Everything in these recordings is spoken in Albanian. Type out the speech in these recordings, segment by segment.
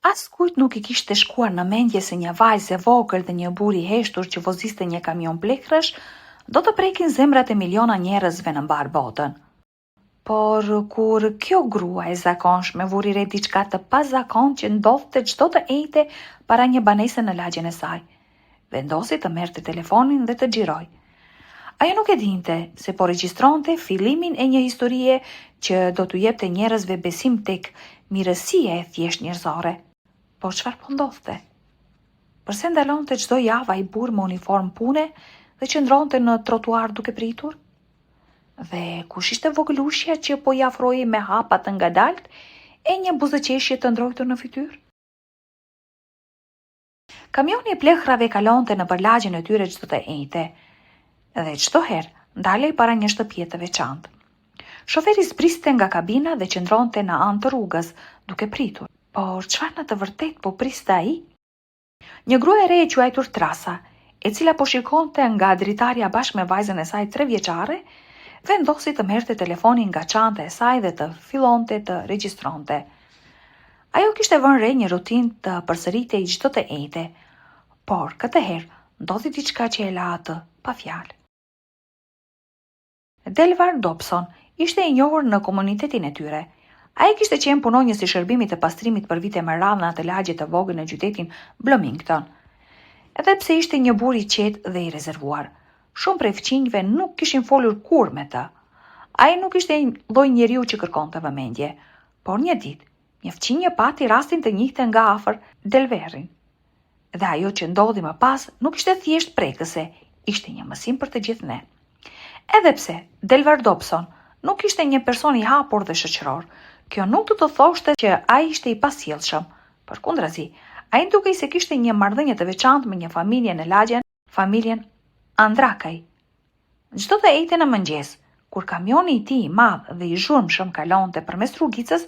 As kujt nuk i kishte shkuar në mendje se një vajzë e vogël dhe një bur i heshtur që voziste një kamion plekrash do të prekin zemrat e miliona njerëzve në mbar botën. Por kur kjo grua e zakonshme vuri re diçka të pazakon që ndodhte çdo të ejte para një banese në lagjen e saj, vendosi të merrte telefonin dhe të xhiroj. Ajo nuk e dinte se po regjistronte fillimin e një historie që do t'u jepte njerëzve besim tek mirësia e thjesht njerëzore. Por çfarë po ndodhte? Përse ndalonte çdo javë ai burr me uniform pune dhe qëndronte në trotuar duke pritur? Dhe kush ishte vogëlushja që po i afroi me hapa të ngadalt e një buzëqeshje të ndrojtur në fytyrë? Kamioni i plechrave kalonte në përlagjen e tyre çdo të ejte, dhe çdo herë ndalej para një shtëpie të veçantë. Shoferi zbriste nga kabina dhe qëndronte në anë të rrugës duke pritur. Por çfarë në të vërtetë po priste ai? Një grua e re e quajtur Trasa, e cila po shikonte nga dritarja bashkë me vajzën e saj 3 vjeçare, vendosi të merrte telefonin nga çanta e saj dhe të fillonte të regjistronte. Ajo kishte vënë re një rutinë të përsëritej çdo të ejte, por këtë herë ndodhi diçka që e la atë pa fjalë. Delvar Dobson ishte i njohur në komunitetin e tyre. Ai kishte qenë punonjës i shërbimit të pastrimit për vite me radhë në atë lagje të vogël në qytetin Bloomington. Edhe pse ishte një burr i qetë dhe i rezervuar, shumë prej fëmijëve nuk kishin folur kurrë me të. Ai nuk ishte lloj njeriu që kërkonte vëmendje, por një ditë një fëmijë pati rastin të njihte nga afër Delvarin. Dhe ajo që ndodhi më pas nuk ishte thjesht prekëse, ishte një mësim për të gjithë ne. Edhe pse Delvar Dobson nuk ishte një person i hapur dhe shoqëror, kjo nuk do të thoshte që ai ishte i pasjellshëm. Përkundrazi, ai dukej se kishte një marrëdhënie të veçantë me një familje në lagjen, familjen Andrakaj. Çdo të ejte në mëngjes, kur kamioni i tij i madh dhe i zhurmshëm kalonte përmes rrugicës,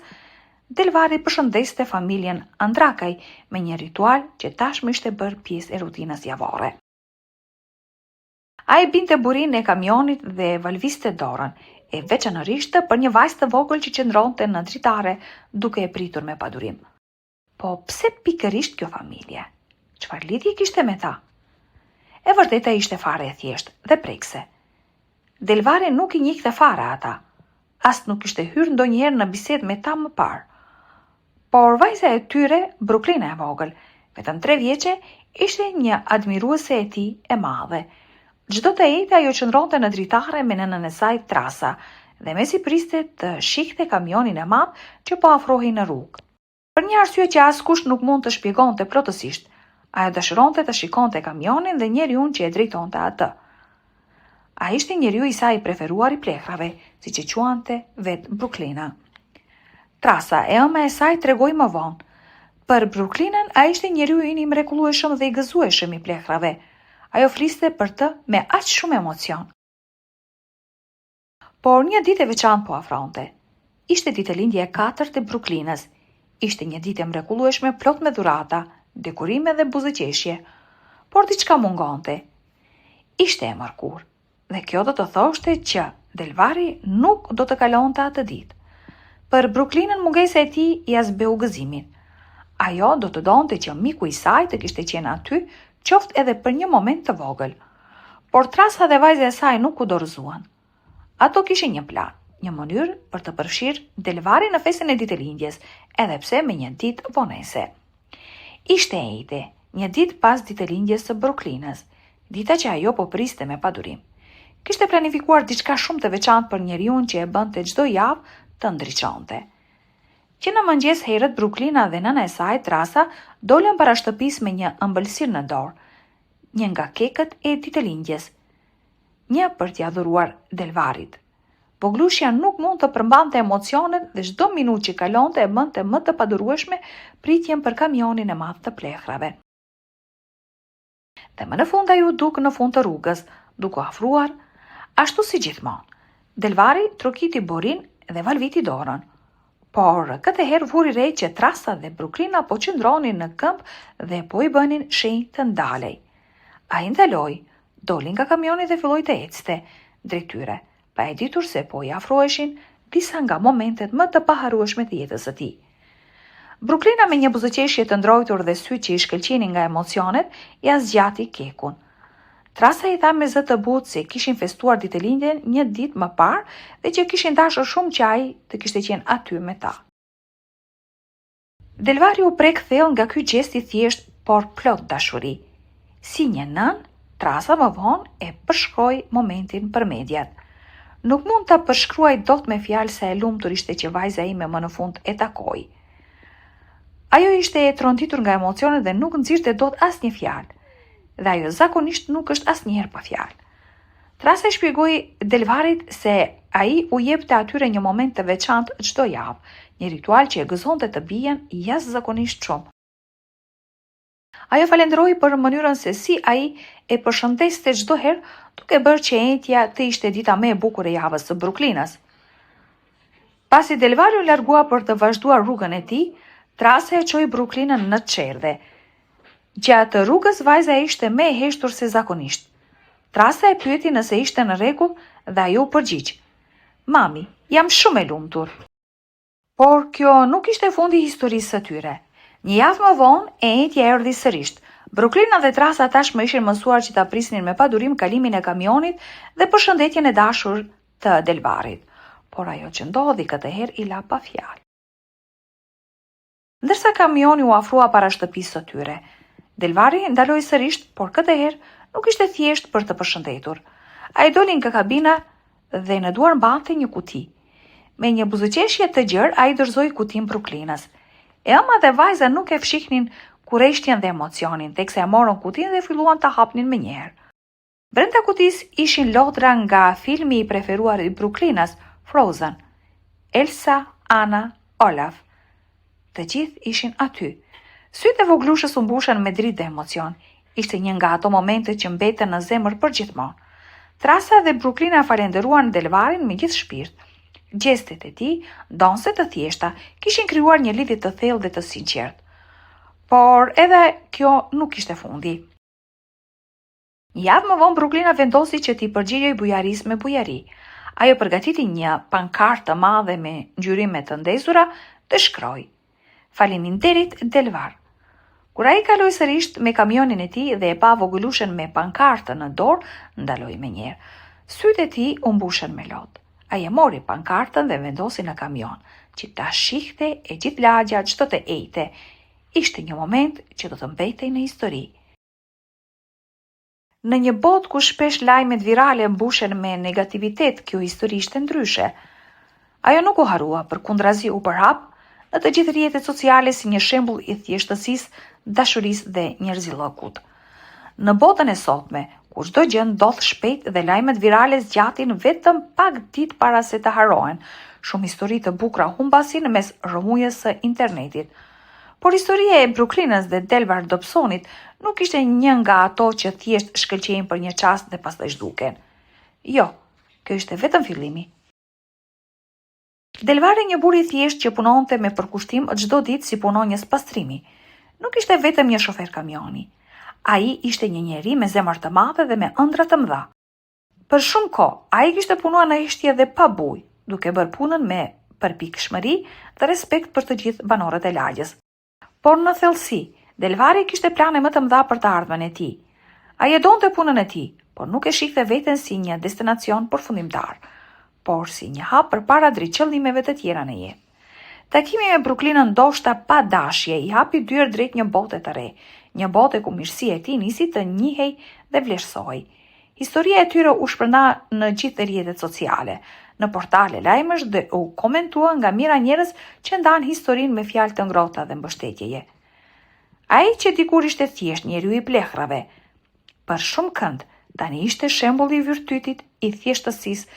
Delvari përshëndeste familjen Andrakaj me një ritual që tashmë ishte bërë pjesë e rutinës javore. Ai binte burin e kamionit dhe valviste dorën, e veçanërisht për një vajzë të vogël që qëndronte në dritare duke e pritur me padurim. Po pse pikërisht kjo familje? Çfarë lidhje kishte me ta? E vërteta ishte fare e thjeshtë dhe prekse. Delvari nuk i njihte fare ata, as nuk ishte hyrë ndonjëherë në bisedë me ta më parë. Por vajza e tyre, Bruklina e vogël, vetëm 3 vjeçe, ishte një admiruese e tij e madhe. Çdo të ejte ajo qëndronte në dritare me nënën e saj Trasa dhe mesi priste të shihte kamionin e madh që po afrohej në rrugë. Për një arsye që askush nuk mund të shpjegonte plotësisht, ajo dëshironte të shikonte kamionin dhe njeriun që e drejtonte atë. Ai ishte njeriu i saj i preferuar i plechrave, siç e quante vet Bruklina. Trasa e ëma e saj tregoi më vonë. Për Bruklinën ai ishte njeriu i mrekullueshëm dhe i gëzueshëm i plechrave. Ajo fliste për të me aq shumë emocion. Por një ditë e veçantë po afronte. Ishte ditëlindja e 4 e Bruklinës. Ishte një ditë e mrekullueshme plot me dhurata, dekorime dhe buzëqeshje. Por diçka mungonte. Ishte e mërkur, dhe kjo do të thoshte që Delvari nuk do të kalonte atë ditë. Për Bruklinën mungesa e tij ia zbeu gëzimin. Ajo do të donte që miku i saj të kishte qenë aty, qoftë edhe për një moment të vogël. Por Trasa dhe vajza e saj nuk u dorëzuan. Ato kishin një plan, një mënyrë për të përfshirë Delvari në festën e ditëlindjes, edhe pse me një ditë vonese. Ishte ejte, një ditë pas ditëlindjes së Bruklinës, dita që ajo po priste me padurim. Kishte planifikuar diçka shumë të veçantë për njeriun që e bënte çdo javë të ndriçonte. Që në mëngjes herët Bruklina dhe nëna e saj Trasa dolën para shtëpisë me një ëmbëlsirë në dorë, një nga kekët e ditëlindjes, një për t'ia dhuruar Delvarit. Voglushja nuk mund të përmbante emocionet dhe çdo minutë që kalonte e bënte më të padurueshme pritjen për kamionin e madh të plechrave. Dhe më në fund ai u duk në fund të rrugës, duke afruar, ashtu si gjithmonë. Delvari trokiti borin dhe valviti dorën. Por këtë herë vuri re që Trasa dhe Bruklina po qëndronin në këmbë dhe po i bënin shenjë të ndalej. Ai ndaloi, doli nga kamioni dhe filloi të ecte drejt tyre, pa e ditur se po i afroheshin disa nga momentet më të paharrueshme të jetës së tij. Bruklina me një buzëqeshje të ndrojtur dhe sy që i shkëlqenin nga emocionet, ja zgjati kekun. Trasa i tha me zë të butë se kishin festuar ditëlindjen një ditë më parë dhe që kishin dashur shumë që ai të kishte qenë aty me ta. Delvari u prek thellë nga ky gjest i thjesht, por plot dashuri. Si një nën, Trasa më vonë e përshkroi momentin për mediat. Nuk mund ta përshkruaj dot me fjalë sa e lumtur ishte që vajza ime më në fund e takoi. Ajo ishte e tronditur nga emocionet dhe nuk nxirrte dot asnjë fjalë. Dhe ajo zakonisht nuk është asnjëherë pa fjalë. Trasa i shpjegoi Delvarit se ai u jepte atyre një moment të veçantë çdo javë, një ritual që e gëzonte të bien jashtëzakonisht shumë. Ajo falenderoi për mënyrën se si ai e përshëndeste çdo herë, duke bërë që entja të ishte dita më e bukur e javës së Bruklinës. Pasi Delvari u largua për të vazhduar rrugën e tij, Trasa e çoi Bruklinën në çerdhe. Gjatë rrugës vajza ishte më e heshtur se zakonisht. Trasa e pyeti nëse ishte në rregull dhe ajo u përgjigj: "Mami, jam shumë e lumtur." Por kjo nuk ishte fundi i historisë së tyre. Një javë më vonë, e entja erdhi sërish. Bruklina dhe Trasa tashmë ishin mësuar që ta prisnin me padurim kalimin e kamionit dhe përshëndetjen e dashur të Delvarit. Por ajo që ndodhi këtë herë i la pa fjalë. Ndërsa kamioni u afrua para shtëpisë së tyre, Delvari ndaloi sërish, por këtë herë nuk ishte thjesht për të përshëndetur. Ai doli nga kabina dhe në duar mbante një kuti. Me një buzëqeshje të gjerë, ai dorëzoi kutin Bruklinës. Ema dhe vajza nuk e fshihnin kurreshtjen dhe emocionin, teksa e morën kutin dhe filluan ta hapnin menjëherë. Brenda kutisë ishin lodra nga filmi i preferuar i Bruklinës, Frozen. Elsa, Anna, Olaf. Të gjithë ishin aty. Sytë e voglushës u mbushën me dritë dhe emocion. Ishte një nga ato momente që mbeten në zemër përgjithmonë. Trasa dhe Bruklina falenderuan Delvarin me gjithë shpirt. Gjestet e tij, donse të thjeshta, kishin krijuar një lidhje të thellë dhe të sinqertë. Por edhe kjo nuk ishte fundi. Një javë më vonë Bruklina vendosi që t'i përgjigjej bujarisë me bujari. Ajo përgatiti një pankartë të madhe me ngjyrime të ndezura dhe shkroi: "Faleminderit Delvar." Kur ai kaloi sërish me kamionin e tij dhe e pa vogëlushën me pankartën në dorë, ndaloi menjëherë. Sytë e tij u mbushën me lot. Ai e mori pankartën dhe vendosi në kamion, që ta shihte e gjithë lagja çdo të ejte. Ishte një moment që do të mbetej në histori. Në një botë ku shpesh lajmet virale mbushen me negativitet, kjo histori ishte ndryshe. Ajo nuk u harrua, përkundrazi u përhap në të gjithë rrjetet sociale si një shembull i thjeshtësisë, dashurisë dhe njerëzillëkut. Në botën e sotme, ku çdo gjë ndodh shpejt dhe lajmet virale zgjatin vetëm pak ditë para se të harohen, shumë histori të bukura humbasin mes rrëmujës së internetit. Por historia e Bruklinës dhe Delvar Dobsonit nuk ishte një nga ato që thjesht shkëlqejnë për një çast dhe pastaj zhduken. Jo, kjo ishte vetëm fillimi. Delvari, një burr i thjesht që punonte me përkushtim çdo ditë si punonjës pastrimi, nuk ishte vetëm një shofer kamioni. Ai ishte një njeri me zemër të madhe dhe me ëndra të mëdha. Për shumë kohë, ai kishte punuar në ishtje dhe pa bujë, duke bërë punën me përpikshmëri dhe respekt për të gjithë banorët e lagjës. Por në thellësi, Delvari kishte plane më të mëdha për të ardhmen e tij. Ai e donte punën e tij, por nuk e shihte veten si një destinacion përfundimtar, por si një hap përpara drejt qëllimeve të tjera në jetë. Takimi me Bruklinën ndoshta pa dashje i hapi dyert drejt një bote të re, një bote ku mirësia e tij nisi të njihej dhe vlerësohej. Historia e tyre u shpërnda në gjithë rrjetet sociale, në portale lajmesh dhe u komentua nga mijëra njerëz që ndan historinë me fjalë të ngrohta dhe mbështetjeje. Ai që dikur ishte thjesht njeriu i plehrave, për shumë kënd tani ishte shembulli i virtytit, i thjeshtësisë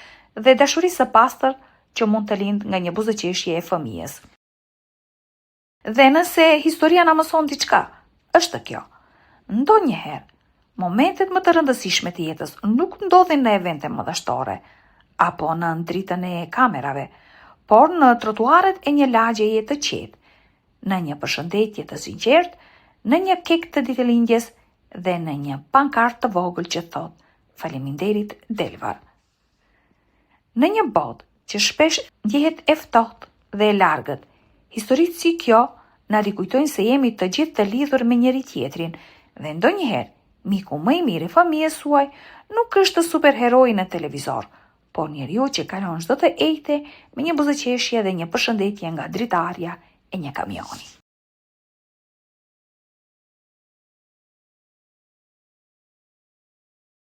dhe dashurisë së pastër që mund të lindë nga një buzëqeshje e fëmijës. Dhe nëse historia na mëson diçka, është kjo: ndonjëherë, momentet më të rëndësishme të jetës nuk ndodhin në evente mëdhështore apo në dritën e kamerave, por në trotuaret e një lagjeje të qetë, në një përshëndetje të sinqertë, në një kek të ditëlindjes dhe në një pankartë të vogël që thot: "Faleminderit Delvar." Në një botë që shpesh ndjehet e ftohtë dhe e largët, historitë si kjo na rikujtojnë se jemi të gjithë të lidhur me njëri tjetrin dhe ndonjëherë miku më i mirë i fëmijës suaj nuk është superheroi në televizor, por njeriu që kalon çdo të ejte me një buzëqeshje dhe një përshëndetje nga dritarja e një kamioni.